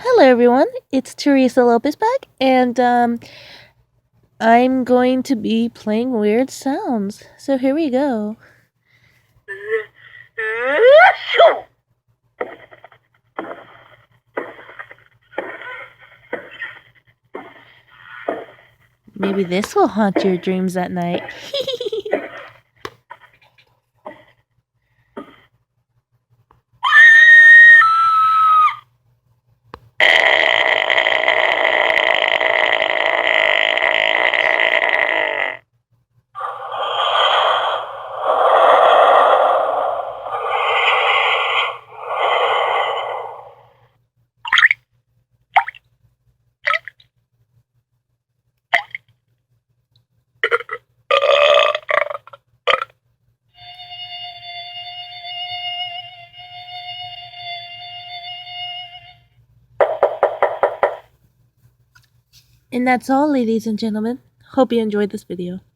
Hello everyone, it's Teresa Lopez back, and I'm going to be playing weird sounds. So here we go. Maybe this will haunt your dreams at night. And that's all, ladies and gentlemen. Hope you enjoyed this video.